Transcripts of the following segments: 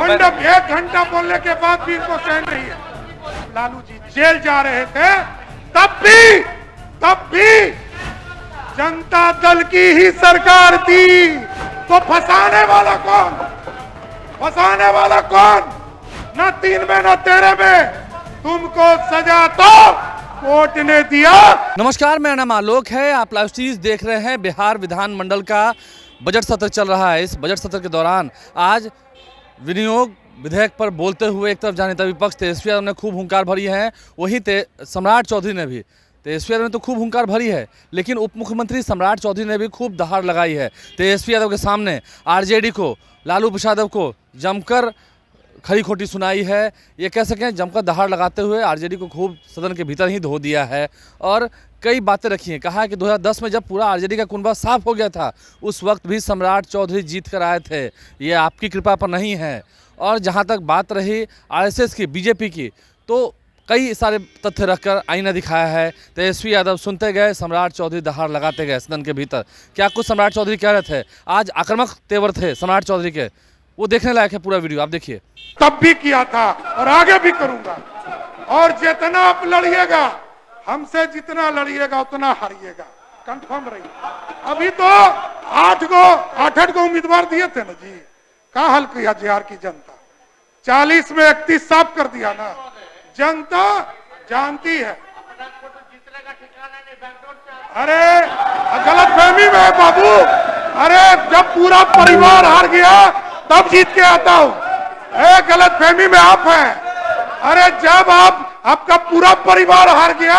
मंडप 1 घंटा बोलने के बाद भी इनको सहन नहीं है। लालू जी जेल जा रहे थे तब भी जनता दल की ही सरकार थी। तो फंसाने वाला कौन? फंसाने वाला कौन? न 3 में न 13 में तुमको सजा तो कोर्ट ने दिया। नमस्कार, मेरा नाम आलोक है। आप लाइव सीरीज देख रहे हैं। बिहार विधानमंडल का बजट सत्र चल रहा है। इस बजट सत्र के दौरान आज विनियोग विधेयक पर बोलते हुए एक तरफ जहाँ नेता विपक्ष तेजस्वी यादव ने खूब हुंकार भरी है, वहीं सम्राट चौधरी ने भी, तेजस्वी यादव ने तो खूब हुंकार भरी है, लेकिन उप मुख्यमंत्री सम्राट चौधरी ने भी खूब दहाड़ लगाई है। तेजस्वी यादव के सामने आरजेडी को, लालू प्रसाद यादव को जमकर खरी खोटी सुनाई है। ये कह सकें जमकर दहाड़ लगाते हुए आरजेडी को खूब सदन के भीतर ही धो दिया है और कई बातें रखी हैं। कहा है कि 2010 में जब पूरा आरजेडी का कुनबा साफ हो गया था, उस वक्त भी सम्राट चौधरी जीत कर आए थे, ये आपकी कृपा पर नहीं है। और जहां तक बात रही आरएसएस की, बीजेपी की, तो कई सारे तथ्य रखकर आईना दिखाया है। तेजस्वी यादव सुनते गए, सम्राट चौधरी दहाड़ लगाते गए सदन के भीतर। क्या कुछ सम्राट चौधरी कह रहे थे, आज आक्रामक तेवर थे सम्राट चौधरी के, वो देखने लायक है। पूरा वीडियो आप देखिए। तब भी किया था और आगे भी करूंगा, और जितना आप लड़िएगा, हमसे जितना लड़िएगा उतना हारिएगा, कंफर्म रहिए। अभी तो 8 गो उम्मीदवार दिए थे ना जी, कहा हल किया बिहार की जनता? 40 में 31 साफ कर दिया ना। जनता जानती है। अरे गलतफहमी में है बाबू। अरे जब पूरा परिवार हार गया तब जीत के आता हूं। गलतफहमी में आप हैं। अरे जब आपका पूरा परिवार हार गया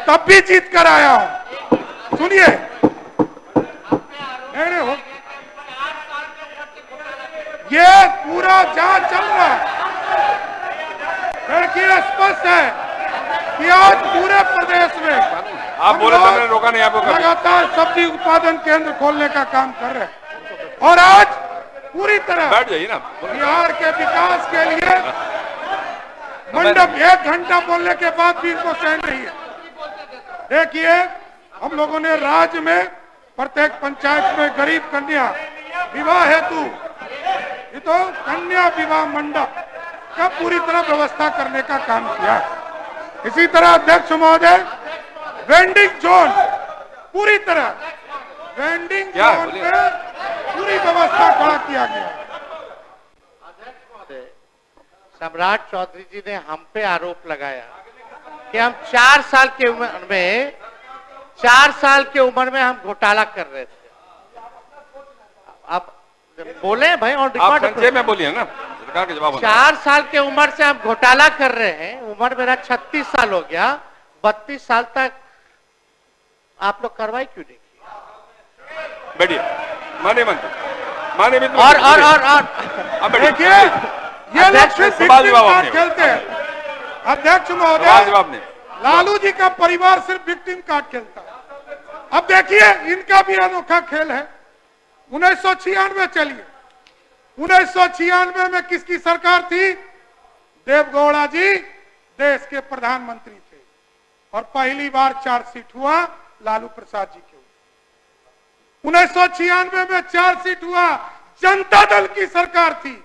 तब भी जीत कर आया हूं। सुनिए, नहीं हो, ये पूरा जांच चल रहा है। लड़की स्पष्ट है कि आज पूरे प्रदेश में आप बोले तो मैंने रोका नहीं आपको। लगातार सब्जी उत्पादन केंद्र खोलने का काम कर रहे हैं और आज पूरी तरह बैठ जाइए ना। बिहार के विकास के लिए मंडप 1 घंटा बोलने के बाद भी इनको सहन नहीं है। देखिए, हम लोगों ने राज्य में प्रत्येक पंचायत में गरीब कन्या विवाह हेतु, ये तो कन्या विवाह मंडप का पूरी तरह व्यवस्था करने का काम किया। इसी तरह अध्यक्ष महोदय, वेंडिंग जोन, पूरी तरह वेंडिंग जोन में पूरी व्यवस्था खड़ा किया गया। सम्राट चौधरी जी ने हम पे आरोप लगाया कि हम 4 साल की उम्र में हम घोटाला कर रहे थे। आप बोले भाई, और रिकॉर्ड में बोलिए ना, सरकार के जवाब। 4 साल की उम्र से हम घोटाला कर रहे हैं। उम्र मेरा 36 साल हो गया। 32 साल तक आप लोग कार्रवाई क्यों नहीं की? बैठिए, माने और देखिए, ये लोग सिर्फ विक्टिम कार्ड खेलते हैं। अध्यक्ष महोदय, लालू जी का परिवार सिर्फ विक्टिम कार्ड खेलता है। अब देखिए, इनका भी अनोखा खेल है। 1996 चलिए, 1996 में किसकी सरकार थी? देवगौड़ा जी देश के प्रधानमंत्री थे और पहली बार चार्जशीट हुआ लालू प्रसाद जी के। 1996 में चार्जशीट हुआ, जनता दल की सरकार थी।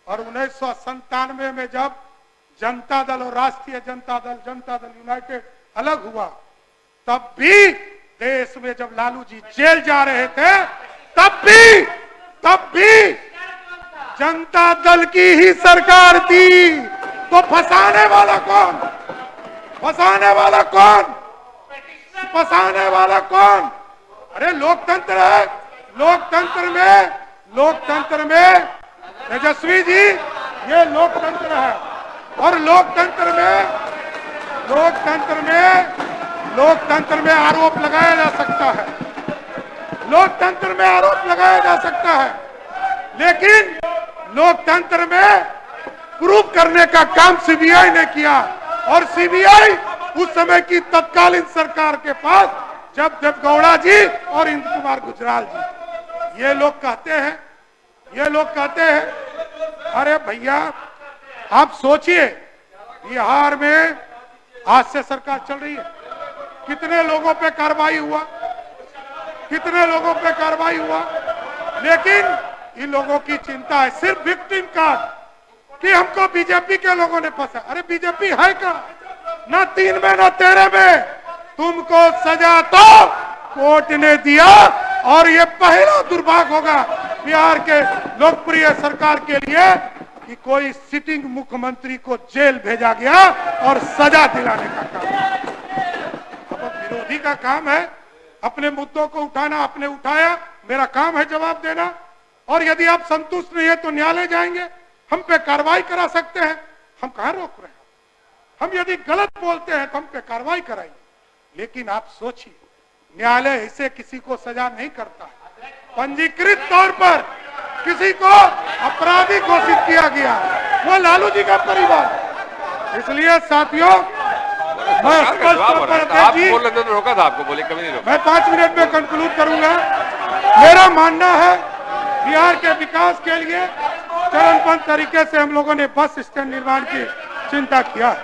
और 1997 में जब जनता दल और राष्ट्रीय जनता दल यूनाइटेड अलग हुआ, तब भी देश में जब लालू जी जेल जा रहे थे तब भी जनता दल की ही सरकार थी। तो फंसाने वाला कौन? फंसाने वाला कौन? फंसाने वाला कौन? अरे लोकतंत्र है। लोकतंत्र में तेजस्वी जी, ये लोकतंत्र है। और लोकतंत्र में आरोप लगाया जा सकता है। लोकतंत्र में आरोप लगाया जा सकता है, लेकिन लोकतंत्र में प्रूफ करने का काम सीबीआई ने किया। और सीबीआई उस समय की तत्कालीन सरकार के पास, जब देवगौड़ा जी और इंदु कुमार गुजराल जी, ये लोग कहते हैं, अरे भैया आप सोचिए, बिहार में आज से सरकार चल रही है, कितने लोगों पे कार्रवाई हुआ, लेकिन इन लोगों की चिंता है सिर्फ विक्टिम कार्ड, कि हमको बीजेपी के लोगों ने फंसा। अरे बीजेपी है क्या? ना 3 में ना 13 में तुमको सजा तो कोर्ट ने दिया, और ये पहला दुर्भाग्य होगा बिहार के लोकप्रिय सरकार के लिए कि कोई सिटिंग मुख्यमंत्री को जेल भेजा गया और सजा दिलाने का काम। अब विरोधी का काम है अपने मुद्दों को उठाना। आपने उठाया, मेरा काम है जवाब देना, और यदि आप संतुष्ट नहीं है तो न्यायालय जाएंगे, हम पे कार्रवाई करा सकते हैं। हम कहां रोक रहे हैं? हम यदि गलत बोलते हैं तो हम पे कार्रवाई कराएंगे। लेकिन आप सोचिए, न्यायालय ऐसे किसी को सजा नहीं करता। पंजीकृत तौर पर किसी को अपराधी घोषित किया गया, वो लालू जी का परिवार। इसलिए साथियों, मैं स्पष्ट तौर पर आप बोल रहे थे तो रोका था आपको, बोले कभी नहीं रोका। मैं 5 मिनट में कंक्लूड करूंगा। मेरा मानना है बिहार के विकास के लिए चरणबद्ध तरीके से हम लोगों ने बस स्टैंड निर्माण की चिंता किया है,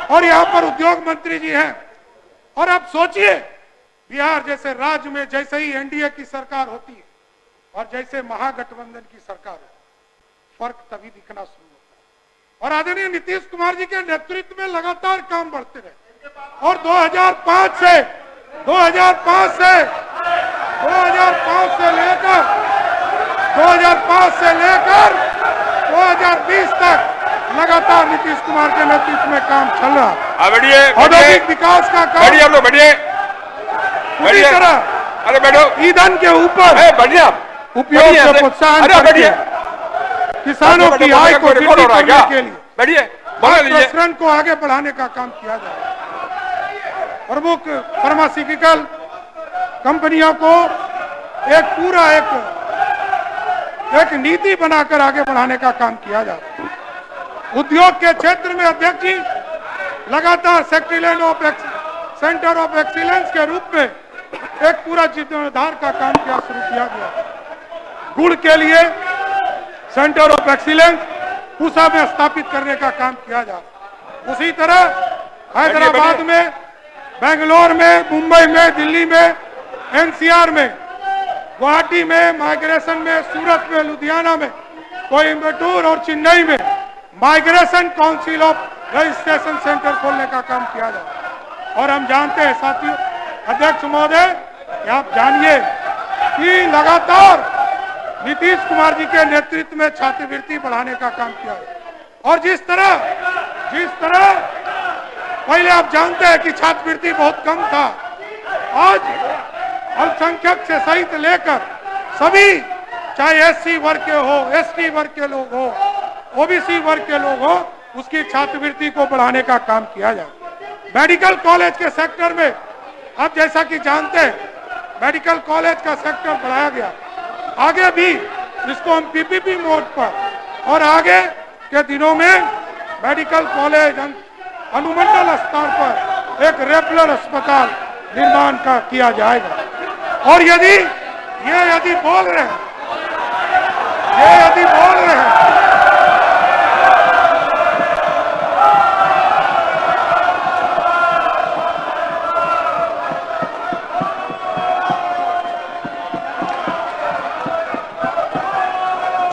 और यहाँ पर उद्योग मंत्री जी हैं। और आप सोचिए, बिहार जैसे राज्य में जैसे ही एनडीए की सरकार होती है और जैसे महागठबंधन की सरकार हो, फर्क तभी दिखना शुरू होता है। और आदरणीय नीतीश कुमार जी के नेतृत्व में लगातार काम बढ़ते रहे, और 2005 से लेकर 2020 तक लगातार नीतीश कुमार के नेतृत्व में काम चल रहा है। औद्योगिक विकास का काम पूरी तरह, अरे बैठो, ईंधन के ऊपर बढ़िया उपयोग से प्रोत्साहन करके किसानों की आय को वृद्धि करने के लिए बैठिए, प्रसरण को आगे बढ़ाने का काम किया जाए। प्रमुख फार्मास्यूटिकल कंपनियों को एक पूरा एक नीति बनाकर आगे बढ़ाने का काम किया जाए। उद्योग के क्षेत्र में अध्यक्ष जी लगातार सेंटर ऑफ एक्सीलेंस के रूप में एक पूरा जीर्णोद्धार का काम शुरू किया गया। गुड़ के लिए सेंटर ऑफ एक्सीलेंस पूसा में स्थापित करने का काम किया जा रहा। उसी तरह हैदराबाद में, बेंगलोर में, मुंबई में, दिल्ली में, एनसीआर में, गुवाहाटी में, माइग्रेशन में, सूरत में, लुधियाना में, कोयम्बटूर और चेन्नई में migration council of registration centre खोलने का काम किया जा रहा। और हम जानते हैं साथियों, अध्यक्ष महोदय, आप जानिए कि लगातार नीतीश कुमार जी के नेतृत्व में छात्रवृत्ति बढ़ाने का काम किया है। और जिस तरह पहले आप जानते हैं कि छात्रवृत्ति बहुत कम था, आज अल्पसंख्यक से सहित लेकर सभी, चाहे एससी वर्ग के हो, एसटी वर्ग के लोग हो, ओबीसी वर्ग के लोग हो, उसकी छात्रवृत्ति को बढ़ाने का काम किया जाए। मेडिकल कॉलेज के सेक्टर में आप जैसा कि जानते हैं, मेडिकल कॉलेज का सेक्टर बढ़ाया गया। आगे भी इसको हम पीपीपी मोड पर और आगे के दिनों में मेडिकल कॉलेज अनुमंडल स्तर पर एक रेफरल अस्पताल निर्माण का किया जाएगा। और यदि बोल रहे हैं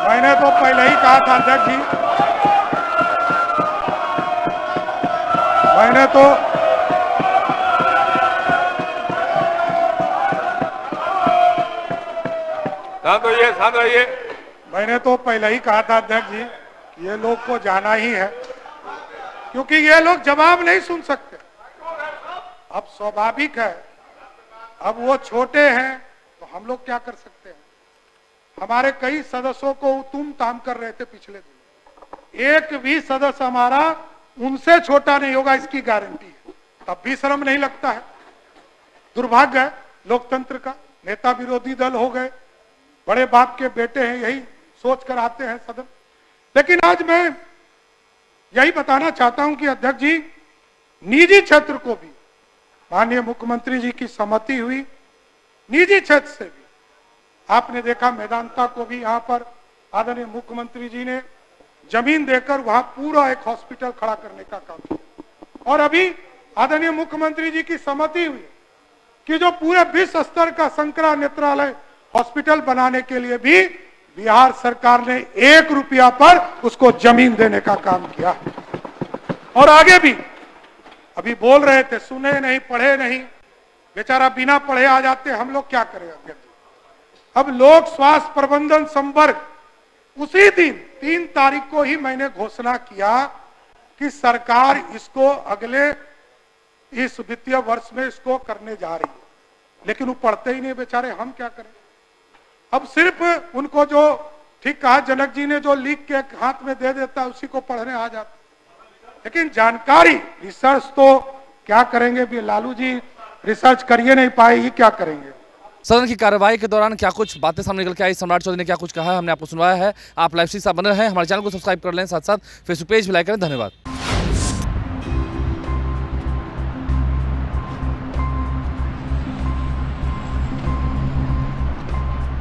मैंने तो पहले ही कहा था अध्यक्ष जी, शांत रहिए। मैंने तो पहले ही कहा था अध्यक्ष जी, ये लोग को जाना ही है, क्योंकि ये लोग जवाब नहीं सुन सकते। अब स्वाभाविक है, अब वो छोटे हैं तो हम लोग क्या कर सकते हैं। हमारे कई सदस्यों को तुम ताम कर रहे थे पिछले दिन, एक भी सदस्य हमारा उनसे छोटा नहीं होगा, इसकी गारंटी है। तब भी शर्म नहीं लगता है। दुर्भाग्य है लोकतंत्र का। नेता विरोधी दल हो गए, बड़े बाप के बेटे हैं, यही सोच कर आते हैं सदन। लेकिन आज मैं यही बताना चाहता हूं कि अध्यक्ष जी, निजी क्षेत्र को भी माननीय मुख्यमंत्री जी की सहमति हुई। निजी क्षेत्र से भी आपने देखा, मैदानता को भी यहाँ पर आदरणीय मुख्यमंत्री जी ने जमीन देकर वहां पूरा एक हॉस्पिटल खड़ा करने का काम किया। और अभी आदरणीय मुख्यमंत्री जी की सहमति हुई कि जो पूरे विश्व स्तर का शंकरा नेत्रालय हॉस्पिटल बनाने के लिए भी बिहार सरकार ने 1 रुपया पर उसको जमीन देने का काम किया। और आगे भी अभी बोल रहे थे, सुने नहीं पढ़े नहीं, बेचारा बिना पढ़े आ जाते, हम लोग क्या करेंगे। अब लोक स्वास्थ्य प्रबंधन संवर्ग उसी दिन 3 तारीख को ही मैंने घोषणा किया कि सरकार इसको अगले इस वित्तीय वर्ष में इसको करने जा रही है, लेकिन वो पढ़ते ही नहीं बेचारे, हम क्या करें। अब सिर्फ उनको जो ठीक कहा जनक जी ने, जो लिख के हाथ में दे देता उसी को पढ़ने आ जाता, लेकिन जानकारी रिसर्च तो क्या करेंगे। भी लालू जी रिसर्च करिए नहीं पाए, ये क्या करेंगे। सदन की कार्रवाई के दौरान क्या कुछ बातें सामने निकल के आई, सम्राट चौधरी ने क्या कुछ कहा, हमने आपको सुनवाया है। आप लाइव से बने रहें, हमारे चैनल को सब्सक्राइब कर लें, साथ साथ फेसबुक पेज भी लाइक करें। धन्यवाद।